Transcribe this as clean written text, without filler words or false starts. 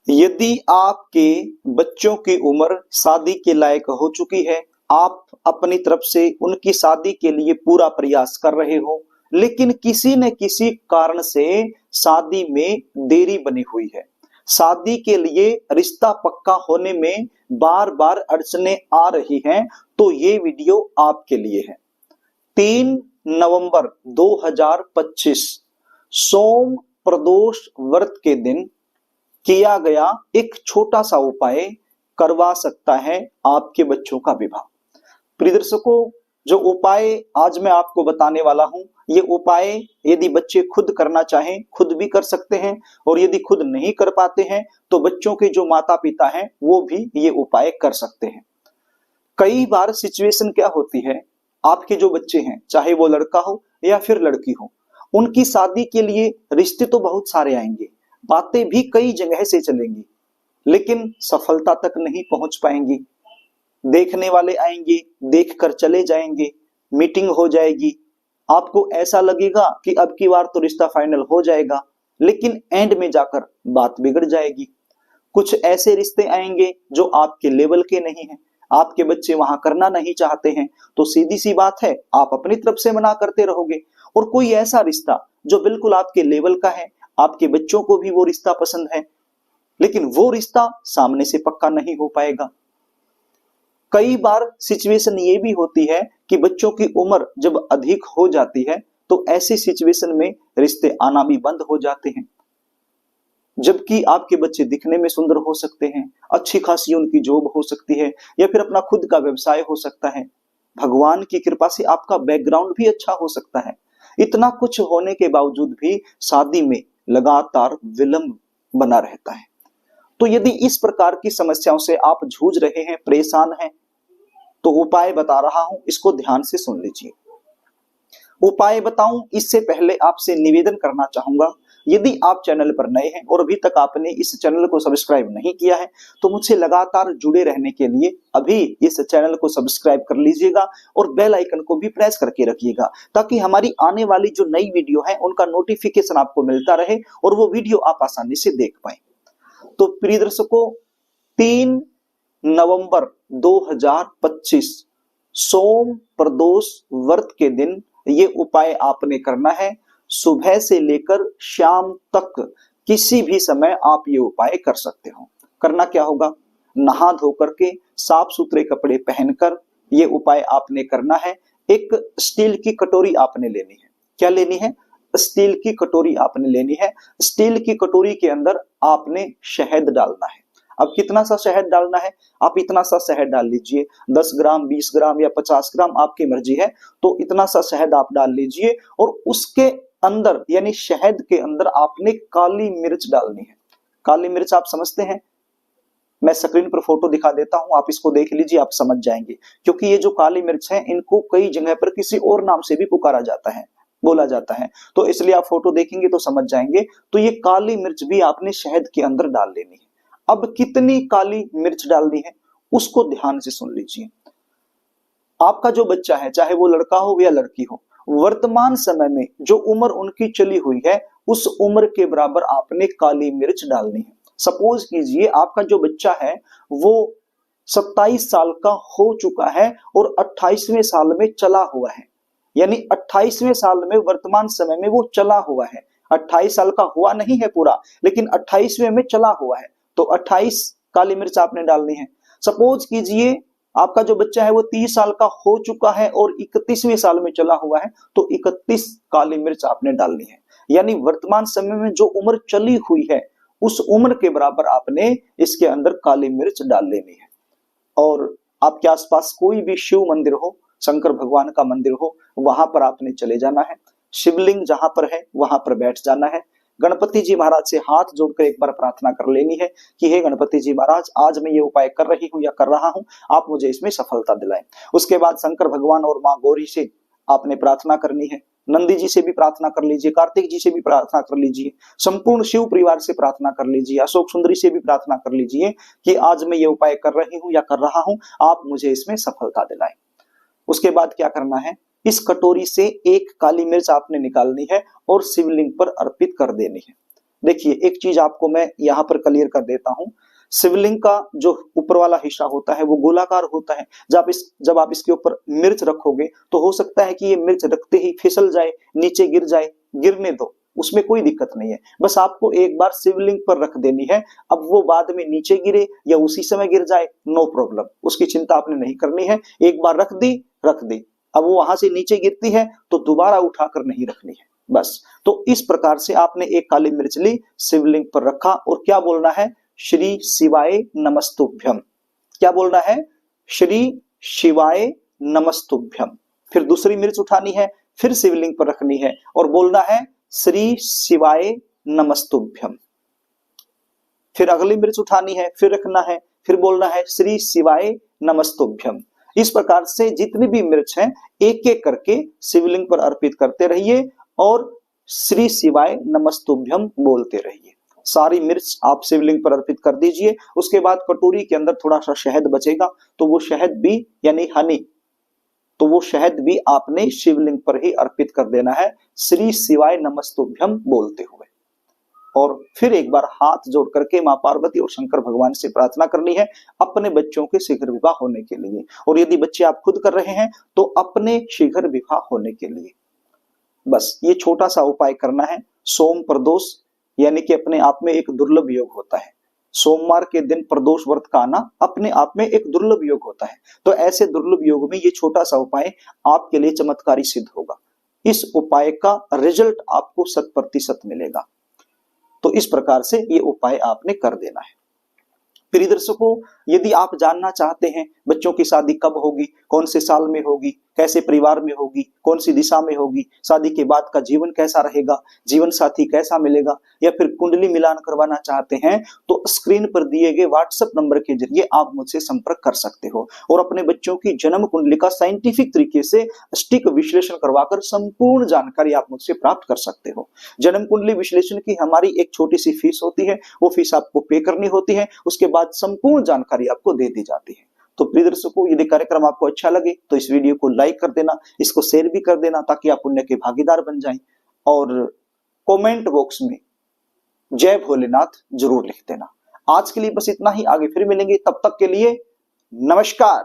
यदि आपके बच्चों की उम्र शादी के लायक हो चुकी है, आप अपनी तरफ से उनकी शादी के लिए पूरा प्रयास कर रहे हो, लेकिन किसी न किसी कारण से शादी में देरी बनी हुई है, शादी के लिए रिश्ता पक्का होने में बार बार अड़चने आ रही हैं, तो ये वीडियो आपके लिए है। 3 नवंबर 2025 सोम प्रदोष व्रत के दिन किया गया एक छोटा सा उपाय करवा सकता है आपके बच्चों का विवाह। प्रिय दर्शकों, जो उपाय आज मैं आपको बताने वाला हूं, ये उपाय यदि बच्चे खुद करना चाहें खुद भी कर सकते हैं, और यदि खुद नहीं कर पाते हैं तो बच्चों के जो माता पिता हैं वो भी ये उपाय कर सकते हैं। कई बार सिचुएशन क्या होती है, आपके जो बच्चे हैं चाहे वो लड़का हो या फिर लड़की हो, उनकी शादी के लिए रिश्ते तो बहुत सारे आएंगे, बातें भी कई जगह से चलेंगी, लेकिन सफलता तक नहीं पहुंच पाएंगी। देखने वाले आएंगे, देखकर चले जाएंगे, मीटिंग हो जाएगी, आपको ऐसा लगेगा कि अब की बार तो रिश्ता फाइनल हो जाएगा, लेकिन एंड में जाकर बात बिगड़ जाएगी। कुछ ऐसे रिश्ते आएंगे जो आपके लेवल के नहीं हैं, आपके बच्चे वहां करना नहीं चाहते हैं, तो सीधी सी बात है आप अपनी तरफ से मना करते रहोगे। और कोई ऐसा रिश्ता जो बिल्कुल आपके लेवल का है, आपके बच्चों को भी वो रिश्ता पसंद है, लेकिन वो रिश्ता सामने से पक्का नहीं हो पाएगा। कई बार सिचुएशन ये भी होती है कि बच्चों की उम्र जब अधिक हो जाती है तो ऐसी सिचुएशन में रिश्ते आना भी बंद हो जाते हैं, जबकि आपके बच्चे दिखने में सुंदर हो सकते हैं, अच्छी खासी उनकी जॉब हो सकती है, या फिर अपना खुद का व्यवसाय हो सकता है, भगवान की कृपा से आपका बैकग्राउंड भी अच्छा हो सकता है। इतना कुछ होने के बावजूद भी शादी में लगातार विलंब बना रहता है। तो यदि इस प्रकार की समस्याओं से आप जूझ रहे हैं, परेशान हैं, तो उपाय बता रहा हूं, इसको ध्यान से सुन लीजिए। उपाय बताऊं इससे पहले आपसे निवेदन करना चाहूंगा, यदि आप चैनल पर नए हैं और अभी तक आपने इस चैनल को सब्सक्राइब नहीं किया है, तो मुझसे लगातार जुड़े रहने के लिए अभी इस चैनल को सब्सक्राइब कर लीजिएगा और बेल आइकन को भी प्रेस करके रखिएगा, ताकि हमारी आने वाली जो नई वीडियो है उनका नोटिफिकेशन आपको मिलता रहे और वो वीडियो आप आसानी से देख पाए। तो प्रिय दर्शकों, 3 नवंबर 2025 सोम प्रदोष व्रत के दिन ये उपाय आपने करना है। सुबह से लेकर शाम तक किसी भी समय आप ये उपाय कर सकते हो। करना क्या होगा, नहा धो करके साफ सुथरे कपड़े पहनकर ये उपाय आपने करना है। एक स्टील की कटोरी आपने लेनी है। क्या लेनी है? स्टील की कटोरी आपने लेनी है। स्टील की कटोरी के अंदर आपने शहद डालना है। अब कितना सा शहद डालना है, आप इतना सा शहद डाल लीजिए, 10 ग्राम 20 ग्राम या 50 ग्राम आपकी मर्जी है, तो इतना सा शहद आप डाल लीजिए। और उसके अंदर यानी शहद के अंदर आपने काली मिर्च डालनी है। काली मिर्च आप समझते हैं, मैं स्क्रीन पर फोटो दिखा देता हूं, आप इसको देख लीजिए, आप समझ जाएंगे। क्योंकि ये जो काली मिर्च है इनको कई जगह पर किसी और नाम से भी पुकारा जाता है, बोला जाता है, तो इसलिए आप फोटो देखेंगे तो समझ जाएंगे। तो ये काली मिर्च भी आपने शहद के अंदर डाल लेनी है। अब कितनी काली मिर्च डालनी है उसको ध्यान से सुन लीजिए। आपका जो बच्चा है, चाहे वो लड़का हो या लड़की हो, वर्तमान समय में जो उम्र उनकी चली हुई है उस उम्र के बराबर आपने काली मिर्च डालनी है। सपोज कीजिए आपका जो बच्चा है वो 27 साल का हो चुका है और 28वें साल में चला हुआ है, यानी 28वें साल में वर्तमान समय में वो चला हुआ है। 28 साल का हुआ नहीं है पूरा, लेकिन 28वें में चला हुआ है, तो 28 काली मिर्च आपने डालनी है। सपोज कीजिए आपका जो बच्चा है वो 30 साल का हो चुका है और 31वें साल में चला हुआ है, तो 31 काली मिर्च आपने डालनी है। यानी वर्तमान समय में जो उम्र चली हुई है उस उम्र के बराबर आपने इसके अंदर काली मिर्च डाल लेनी है। और आपके आसपास कोई भी शिव मंदिर हो, शंकर भगवान का मंदिर हो, वहां पर आपने चले जाना है। शिवलिंग जहां पर है वहां पर बैठ जाना है। गणपति जी महाराज से हाथ जोड़कर एक बार प्रार्थना कर लेनी है कि हे गणपति जी महाराज, आज मैं ये उपाय कर रही हूं या कर रहा हूं, आप मुझे इसमें सफलता दिलाएं। उसके बाद शंकर भगवान और मां गौरी से आपने प्रार्थना करनी है। नंदी जी से भी प्रार्थना कर लीजिए, कार्तिक जी से भी प्रार्थना कर लीजिए, संपूर्ण शिव परिवार से प्रार्थना कर लीजिए, अशोक सुंदरी से भी प्रार्थना कर लीजिए कि आज मैं ये उपाय कर रही हूं या कर रहा हूं, आप मुझे इसमें सफलता दिलाएं। उसके बाद क्या करना है, इस कटोरी से एक काली मिर्च आपने निकालनी है और शिवलिंग पर अर्पित कर देनी है। देखिए एक चीज आपको मैं यहाँ पर क्लियर कर देता हूँ, शिवलिंग का जो ऊपर वाला हिस्सा होता है वो गोलाकार होता है। जब आप इसके ऊपर मिर्च रखोगे तो हो सकता है कि ये मिर्च रखते ही फिसल जाए, नीचे गिर जाए, गिरने दो, उसमें कोई दिक्कत नहीं है। बस आपको एक बार शिवलिंग पर रख देनी है। अब वो बाद में नीचे गिरे या उसी समय गिर जाए, नो प्रॉब्लम, उसकी चिंता आपने नहीं करनी है। एक बार रख दी, अब वो वहां से नीचे गिरती है तो दोबारा उठाकर नहीं रखनी है, बस। तो इस प्रकार से आपने एक काली मिर्च ली, शिवलिंग पर रखा और क्या बोलना है, श्री शिवाय नमस्तुभ्यम। क्या बोलना है, श्री शिवाय नमस्तुभ्यम। फिर दूसरी मिर्च उठानी है, फिर शिवलिंग पर रखनी है और बोलना है श्री शिवाय नमस्तुभ्यम। फिर अगली मिर्च उठानी है, फिर रखना है, फिर बोलना है श्री शिवाय नमस्तुभ्यम। इस प्रकार से जितनी भी मिर्च हैं एक एक करके शिवलिंग पर अर्पित करते रहिए और श्री शिवाय नमस्तुभ्यम बोलते रहिए। सारी मिर्च आप शिवलिंग पर अर्पित कर दीजिए। उसके बाद कटोरी के अंदर थोड़ा सा शहद बचेगा तो वो शहद भी यानी हनी, तो वो शहद भी आपने शिवलिंग पर ही अर्पित कर देना है श्री शिवाय नमस्तुभ्यम बोलते हुए। और फिर एक बार हाथ जोड़ करके मां पार्वती और शंकर भगवान से प्रार्थना करनी है अपने बच्चों के शीघ्र विवाह होने के लिए, और यदि बच्चे आप खुद कर रहे हैं तो अपने शीघ्र विवाह होने के लिए। बस ये छोटा सा उपाय करना है। सोम प्रदोष यानी कि अपने आप में एक दुर्लभ योग होता है। सोमवार के दिन प्रदोष व्रत का आना अपने आप में एक दुर्लभ योग होता है। तो ऐसे दुर्लभ योग में ये छोटा सा उपाय आपके लिए चमत्कारी सिद्ध होगा। इस उपाय का रिजल्ट आपको 100% मिलेगा। तो इस प्रकार से ये उपाय आपने कर देना है। प्रिय दर्शकों, यदि आप जानना चाहते हैं बच्चों की शादी कब होगी, कौन से साल में होगी, कैसे परिवार में होगी, कौन सी दिशा में होगी, शादी के बाद का जीवन कैसा रहेगा, जीवन साथी कैसा मिलेगा, या फिर कुंडली मिलान करवाना चाहते हैं तो स्क्रीन पर दिए गए व्हाट्सएप नंबर के जरिए आप मुझसे संपर्क कर सकते हो और अपने बच्चों की जन्म कुंडली का साइंटिफिक तरीके से सटीक विश्लेषण करवाकर संपूर्ण जानकारी आप मुझसे प्राप्त कर सकते हो। जन्म कुंडली विश्लेषण की हमारी एक छोटी सी फीस होती है, वो फीस आपको पे करनी होती है, उसके बाद संपूर्ण जानकारी आपको दे दी जाती है। तो प्रिय दर्शकों, यदि कार्यक्रम आपको अच्छा लगे तो इस वीडियो को लाइक कर देना, इसको शेयर भी कर देना ताकि आप पुण्य के भागीदार बन जाएं, और कमेंट बॉक्स में जय भोलेनाथ जरूर लिख देना। आज के लिए बस इतना ही, आगे फिर मिलेंगे, तब तक के लिए नमस्कार।